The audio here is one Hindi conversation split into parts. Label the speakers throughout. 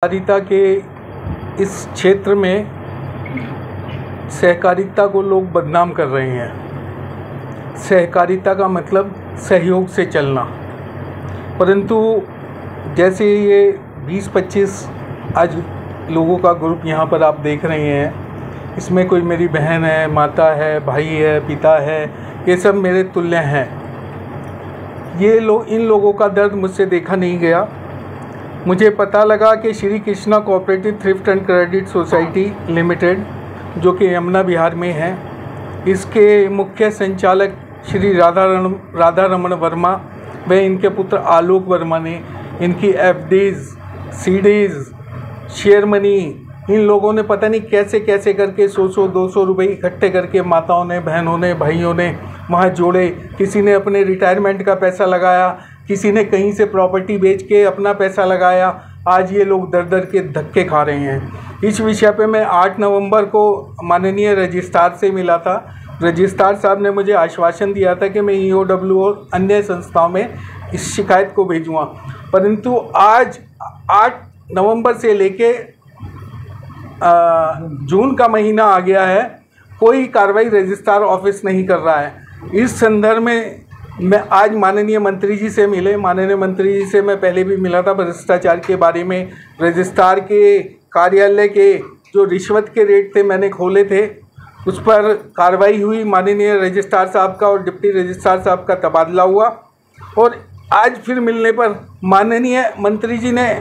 Speaker 1: सहकारिता के इस क्षेत्र में सहकारिता को लोग बदनाम कर रहे हैं। सहकारिता का मतलब सहयोग से चलना, परंतु जैसे ये 20-25 आज लोगों का ग्रुप यहाँ पर आप देख रहे हैं, इसमें कोई मेरी बहन है, माता है, भाई है, पिता है, ये सब मेरे तुल्य हैं। ये लोग, इन लोगों का दर्द मुझसे देखा नहीं गया। मुझे पता लगा कि Shri Krishna cooperative thrift and credit society limited, जो कि यमुना बिहार में है, इसके मुख्य संचालक श्री राधा रमन वर्मा व इनके पुत्र आलोक वर्मा ने इनकी एफडीज, सीडीज, शेयर मनी, इन लोगों ने पता नहीं कैसे कैसे करके 100-200 रुपये इकट्ठे करके माताओं ने, बहनों ने, भाइयों ने वहाँ जोड़े। किसी ने अपने रिटायरमेंट का पैसा लगाया, किसी ने कहीं से प्रॉपर्टी बेच के अपना पैसा लगाया। आज ये लोग दर दर के धक्के खा रहे हैं। इस विषय पे मैं 8 नवंबर को माननीय रजिस्ट्रार से मिला था। रजिस्ट्रार साहब ने मुझे आश्वासन दिया था कि मैं ईओडब्ल्यू और अन्य संस्थाओं में इस शिकायत को भेजूँगा, परंतु आज 8 नवंबर से लेके जून का महीना आ गया है, कोई कार्रवाई रजिस्ट्रार ऑफिस नहीं कर रहा है। इस संदर्भ में मैं आज माननीय मंत्री जी से मिले। माननीय मंत्री जी से मैं पहले भी मिला था भ्रष्टाचार के बारे में। रजिस्ट्रार के कार्यालय के जो रिश्वत के रेट थे मैंने खोले थे, उस पर कार्रवाई हुई। माननीय रजिस्ट्रार साहब का और डिप्टी रजिस्ट्रार साहब का तबादला हुआ और आज फिर मिलने पर माननीय मंत्री जी ने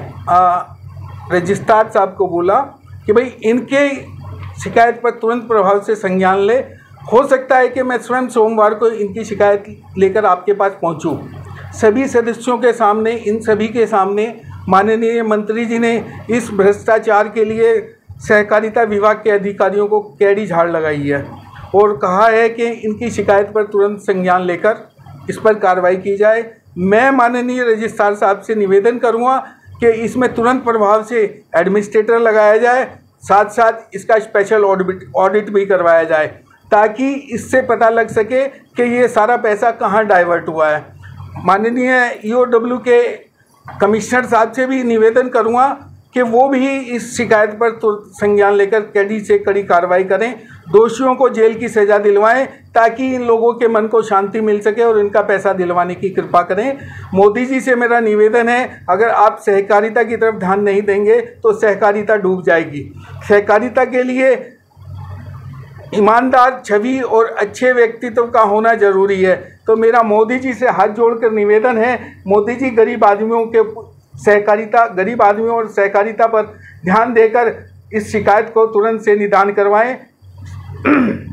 Speaker 1: रजिस्ट्रार साहब को बोला कि भाई इनके शिकायत पर तुरंत प्रभाव से संज्ञान ले। हो सकता है कि मैं स्वयं सोमवार को इनकी शिकायत लेकर आपके पास पहुंचूं। सभी सदस्यों के सामने, इन सभी के सामने माननीय मंत्री जी ने इस भ्रष्टाचार के लिए सहकारिता विभाग के अधिकारियों को कैडी झाड़ लगाई है और कहा है कि इनकी शिकायत पर तुरंत संज्ञान लेकर इस पर कार्रवाई की जाए। मैं माननीय रजिस्ट्रार साहब से निवेदन करूँगा कि इसमें तुरंत प्रभाव से एडमिनिस्ट्रेटर लगाया जाए, साथ साथ इसका स्पेशल ऑडिट भी करवाया जाए, ताकि इससे पता लग सके कि ये सारा पैसा कहाँ डाइवर्ट हुआ है। माननीय ईओडब्ल्यू के कमिश्नर साहब से भी निवेदन करूँगा कि वो भी इस शिकायत पर संज्ञान लेकर कड़ी से कड़ी कार्रवाई करें, दोषियों को जेल की सज़ा दिलवाएं, ताकि इन लोगों के मन को शांति मिल सके और इनका पैसा दिलवाने की कृपा करें। मोदी जी से मेरा निवेदन है, अगर आप सहकारिता की तरफ ध्यान नहीं देंगे तो सहकारिता डूब जाएगी। सहकारिता के लिए ईमानदार छवि और अच्छे व्यक्तित्व का होना जरूरी है। तो मेरा मोदी जी से हाथ जोड़कर निवेदन है, मोदी जी गरीब आदमियों और सहकारिता पर ध्यान देकर इस शिकायत को तुरंत से निदान करवाएं।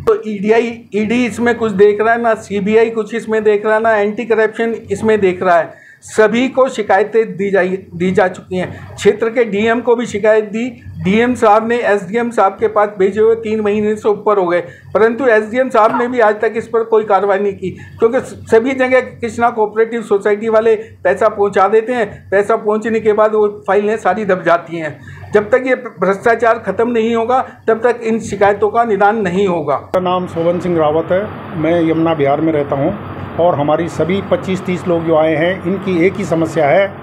Speaker 1: तो ईडी इसमें कुछ देख रहा है ना, सीबीआई कुछ इसमें देख रहा है ना, एंटी करप्शन इसमें देख रहा है। सभी को शिकायतें दी जा चुकी हैं। क्षेत्र के डीएम को भी शिकायत दी। डीएम साहब ने एसडीएम साहब के पास भेजे हुए 3 महीने से ऊपर हो गए, परंतु एसडीएम साहब ने भी आज तक इस पर कोई कार्रवाई नहीं की, क्योंकि सभी जगह कृष्णा कोऑपरेटिव सोसाइटी वाले पैसा पहुंचा देते हैं। पैसा पहुंचने के बाद वो फाइलें सारी दब जाती हैं। जब तक ये भ्रष्टाचार खत्म नहीं होगा तब तक इन शिकायतों का निदान नहीं होगा।
Speaker 2: मेरा नाम शोभन सिंह रावत है, मैं यमुना बिहार में रहता हूँ और हमारी सभी 25-30 लोग जो आए हैं, इनकी एक ही समस्या है।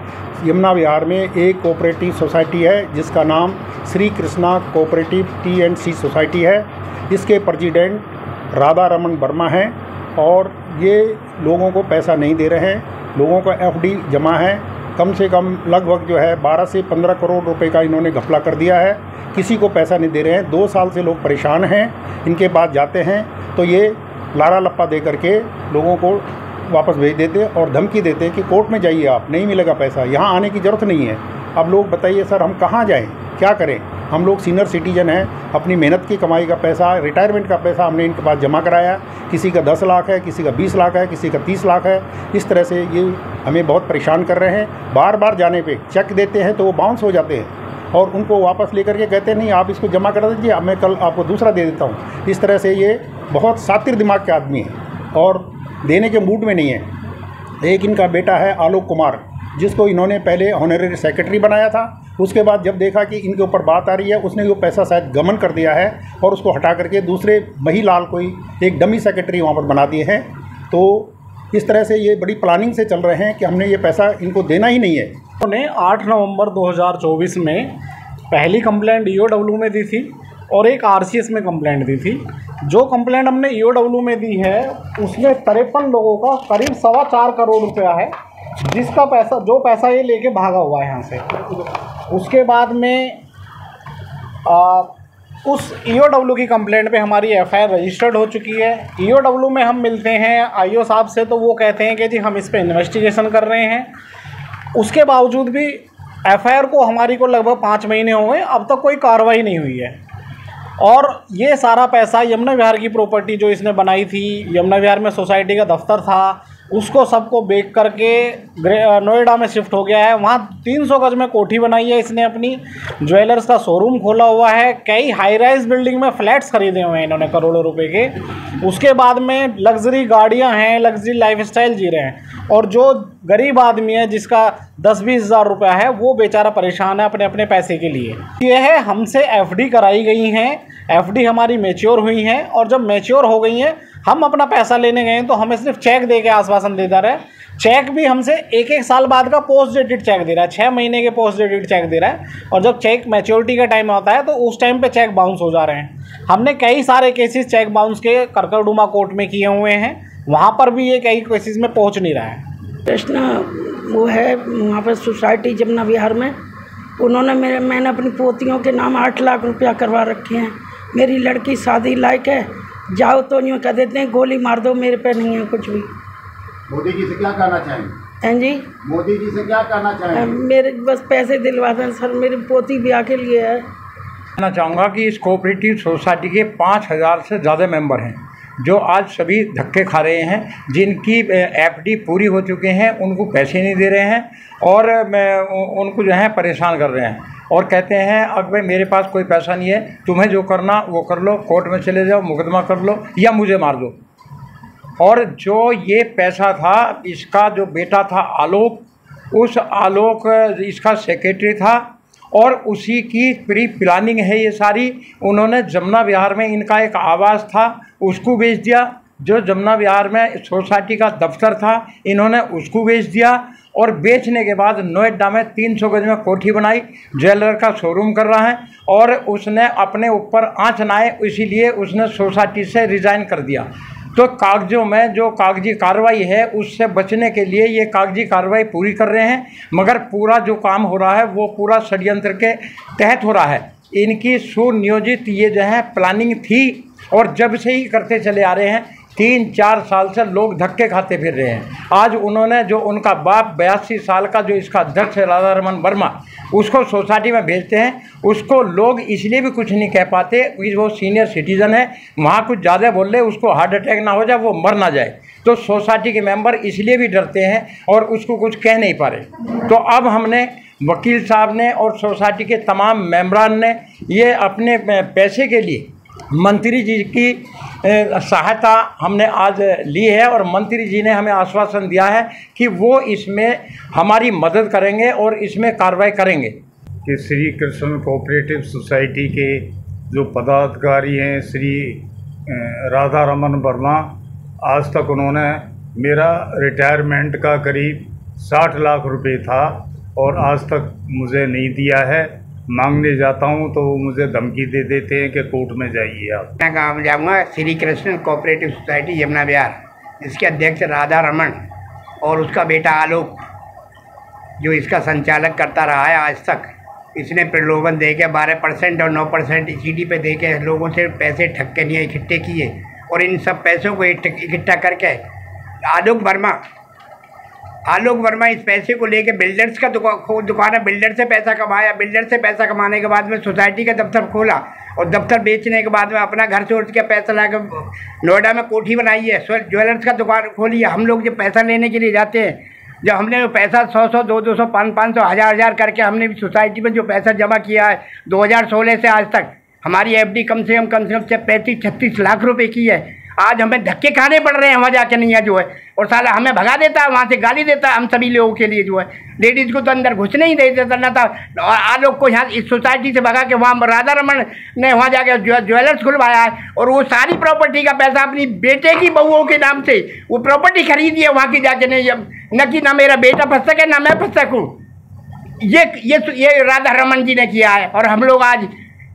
Speaker 2: यमुना बिहार में एक कोऑपरेटिव सोसाइटी है जिसका नाम श्री कृष्णा कोऑपरेटिव टी&सी सोसाइटी है। इसके प्रेसिडेंट राधा रमन वर्मा हैं और ये लोगों को पैसा नहीं दे रहे हैं। लोगों का एफडी जमा है, कम से कम लगभग जो है 12 से 15 करोड़ रुपए का इन्होंने घपला कर दिया है। किसी को पैसा नहीं दे रहे हैं। 2 साल से लोग परेशान हैं। इनके पास जाते हैं तो ये लारा लप्पा दे करके लोगों को वापस भेज देते और धमकी देते कि कोर्ट में जाइए, आप नहीं मिलेगा पैसा, यहाँ आने की ज़रूरत नहीं है। अब लोग बताइए सर, हम कहाँ जाएं, क्या करें? हम लोग सीनियर सिटीजन हैं, अपनी मेहनत की कमाई का पैसा, रिटायरमेंट का पैसा हमने इनके पास जमा कराया। किसी का 10 लाख है, किसी का 20 लाख है, किसी का 30 लाख है। इस तरह से ये हमें बहुत परेशान कर रहे हैं। बार बार जाने पर चेक देते हैं तो वो बाउंस हो जाते हैं और उनको वापस लेकर के कहते हैं नहीं, आप इसको जमा करा दीजिए, मैं कल आपको दूसरा दे देता हूँ। इस तरह से ये बहुत सातिर दिमाग के आदमी हैं और देने के मूड में नहीं है। एक इनका बेटा है आलोक कुमार, जिसको इन्होंने पहले ऑनरेरी सेक्रेटरी बनाया था। उसके बाद जब देखा कि इनके ऊपर बात आ रही है, उसने वो पैसा शायद गमन कर दिया है और उसको हटा करके दूसरे महिलाल कोई एक डमी सेक्रेटरी वहाँ पर बना दिए हैं। तो इस तरह से ये बड़ी प्लानिंग से चल रहे हैं कि हमने ये पैसा इनको देना ही नहीं है।
Speaker 3: ने 8 नवंबर 2024 में पहली कंप्लेंट ईओडब्ल्यू में दी थी और एक आरसीएस में कंप्लेंट दी थी। जो कंप्लेंट हमने ईओडब्ल्यू में दी है उसमें 53 लोगों का करीब 4.25 करोड़ रुपया है, जिसका पैसा ये लेके भागा हुआ है यहाँ से। उसके बाद में उस ईओडब्ल्यू की कंप्लेंट पे हमारी एफआईआर रजिस्टर्ड हो चुकी है। ईओडब्ल्यू में हम मिलते हैं आईओ साहब से, तो वो कहते हैं कि जी हम इस पे इन्वेस्टिगेशन कर रहे हैं। उसके बावजूद भी एफआईआर को हमारी को लगभग 5 महीने हो गए, अब तक कोई कार्रवाई नहीं हुई है। और ये सारा पैसा यमुना विहार की प्रॉपर्टी जो इसने बनाई थी, यमुना विहार में सोसाइटी का दफ्तर था, उसको सबको बेच करके नोएडा में शिफ्ट हो गया है। वहाँ 300 गज में कोठी बनाई है इसने, अपनी ज्वेलर्स का शोरूम खोला हुआ है, कई हाई राइज बिल्डिंग में फ्लैट्स खरीदे हुए हैं इन्होंने करोड़ों रुपए के। उसके बाद में लग्जरी गाड़ियाँ हैं, लग्जरी लाइफस्टाइल जी रहे हैं। और जो गरीब आदमी है जिसका 10-20 हज़ार रुपया है, वो बेचारा परेशान है अपने अपने पैसे के लिए। ये है हमसे एफडी कराई गई हैं, एफडी हमारी मैच्योर हुई हैं, और जब मैच्योर हो गई हैं हम अपना पैसा लेने गए तो हमें सिर्फ चेक दे के आश्वासन देता रहे। चेक भी हमसे 1-1 साल बाद का पोस्ट डेटेड चेक दे रहा है, 6 महीने के पोस्ट डेटेड चेक दे रहा है। और जब चेक मैच्योरिटी का टाइम आता है तो उस टाइम पे चेक बाउंस हो जा रहे हैं। हमने कई सारे केसेस चेक बाउंस के करकरडुमा कोर्ट में किए हुए हैं, वहाँ पर भी ये कई केसेस में पहुँच नहीं रहा है।
Speaker 4: प्रश्न वो है वहाँ पर सोसाइटी यमुना विहार में, उन्होंने मैंने अपनी पोतियों के नाम 8 लाख रुपया करवा रखे हैं। मेरी लड़की शादी लायक है, जाओ तो यूँ कह देते हैं गोली मार दो, मेरे पे नहीं है कुछ भी।
Speaker 5: मोदी जी से क्या कहना चाहेंगे?
Speaker 4: हैं जी,
Speaker 5: मोदी जी से क्या कहना चाहेंगे?
Speaker 4: मेरे बस पैसे दिलवा दें सर, मेरी पोती ब्याह के लिए है।
Speaker 6: कहना चाहूँगा कि इस कोऑपरेटिव सोसाइटी के 5000 से ज़्यादा मेंबर हैं जो आज सभी धक्के खा रहे हैं, जिनकी एफडी पूरी हो चुके हैं, उनको पैसे नहीं दे रहे हैं और उनको जो है परेशान कर रहे हैं और कहते हैं अब भाई मेरे पास कोई पैसा नहीं है, तुम्हें जो करना वो कर लो, कोर्ट में चले जाओ, मुकदमा कर लो या मुझे मार दो। और जो ये पैसा था, इसका जो बेटा था आलोक, उस आलोक इसका सेक्रेटरी था और उसी की प्री प्लानिंग है ये सारी। उन्होंने यमुना विहार में इनका एक आवास था, उसको बेच दिया। जो यमुना विहार में सोसाइटी का दफ्तर था, इन्होंने उसको बेच दिया और बेचने के बाद नोएडा में 300 गज में कोठी बनाई, ज्वेलर का शोरूम कर रहा है और उसने अपने ऊपर आँच न आए इसीलिए उसने सोसाइटी से रिज़ाइन कर दिया। तो कागजों में जो कागजी कार्रवाई है उससे बचने के लिए ये कागजी कार्रवाई पूरी कर रहे हैं, मगर पूरा जो काम हो रहा है वो पूरा षड्यंत्र के तहत हो रहा है। इनकी सुनियोजित ये जो है प्लानिंग थी और जब से ही करते चले आ रहे हैं। 3-4 साल से लोग धक्के खाते फिर रहे हैं। आज उन्होंने जो उनका बाप 82 साल का जो इसका अध्यक्ष है राधा रमन वर्मा, उसको सोसाइटी में भेजते हैं। उसको लोग इसलिए भी कुछ नहीं कह पाते कि वो सीनियर सिटीज़न है, वहाँ कुछ ज़्यादा बोल रहे, उसको हार्ट अटैक ना हो जाए, वो मर ना जाए। तो सोसाइटी के मेंबर इसलिए भी डरते हैं और उसको कुछ कह नहीं पा रहे। तो अब हमने वकील साहब ने और सोसाइटी के तमाम मेंबरान ने ये अपने पैसे के लिए मंत्री जी की सहायता हमने आज ली है और मंत्री जी ने हमें आश्वासन दिया है कि वो इसमें हमारी मदद करेंगे और इसमें कार्रवाई करेंगे।
Speaker 7: कि श्री कृष्ण कोऑपरेटिव सोसाइटी के जो पदाधिकारी हैं श्री राधा रमन वर्मा, आज तक उन्होंने मेरा रिटायरमेंट का करीब 60 लाख रुपए था और आज तक मुझे नहीं दिया है। मांगने जाता हूं तो वो मुझे धमकी दे देते हैं कि कोर्ट में जाइए आप।
Speaker 8: मैं गाँव जाऊँगा श्री कृष्ण कोऑपरेटिव सोसाइटी यमुना विहार, इसके अध्यक्ष राधा रमन और उसका बेटा आलोक जो इसका संचालक करता रहा है आज तक। इसने प्रलोभन दे के 12% और 9% ईसीडी पे दे के लोगों से पैसे ठक्के नहीं इकट्ठे किए और इन सब पैसों को इकट्ठा करके आलोक वर्मा इस पैसे को लेके बिल्डर्स का दुकान है, बिल्डर से पैसा कमाया। बिल्डर से पैसा कमाने के बाद में सोसाइटी का दफ्तर खोला और दफ्तर बेचने के बाद में अपना घर से उठ के पैसा ला कर नोएडा में कोठी बनाई है, ज्वेलर्स का दुकान खोली है। हम लोग जब पैसा लेने के लिए जाते हैं, जब हमने वो पैसा 100-100, 200-200, 500-500, 1000-1000 करके हमने सोसाइटी में जो पैसा जमा किया है 2016 से आज तक, हमारी एफडी कम से कम 35-36 लाख रुपए की है। आज हमें धक्के खाने पड़ रहे हैं वहाँ जाके नहीं है जो है, और साला हमें भगा देता है, वहाँ से गाली देता है हम सभी लोगों के लिए जो है। लेडीज़ को तो अंदर घुसने ही नहीं देता ना था। और आलोक को यहाँ इस सोसाइटी से भगा के वहाँ राधा रमन ने वहाँ जाके ज्वेलर्स खुलवाया है और वो सारी प्रॉपर्टी का पैसा अपनी बेटे की बहुओं के नाम से वो प्रॉपर्टी खरीदी है वहाँ की जाके। नहीं न कि ना मेरा बेटा फंस सके ना मैं फंस सकूँ। ये राधा रमन जी ने किया है, और हम लोग आज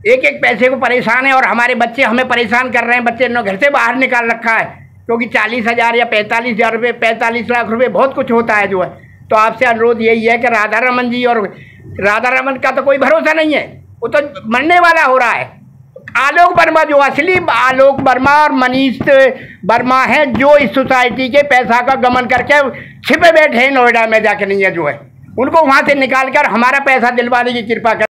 Speaker 8: एक एक पैसे को परेशान हैं, और हमारे बच्चे हमें परेशान कर रहे हैं। बच्चे ने घर से बाहर निकाल रखा है, क्योंकि 40,000 या 45,000 रुपये, 45 लाख रुपए बहुत कुछ होता है जो है। तो आपसे अनुरोध यही है कि राधा रमन जी, और राधा रमन का तो कोई भरोसा नहीं है, वो तो मरने वाला हो रहा है। आलोक वर्मा, जो असली आलोक वर्मा और मनीष वर्मा है, जो इस सोसाइटी के पैसा का गमन करके छिपे बैठे हैं नोएडा में जाके, नहीं है जो है, उनको वहाँ से निकाल कर हमारा पैसा दिलवाने की कृपा कर।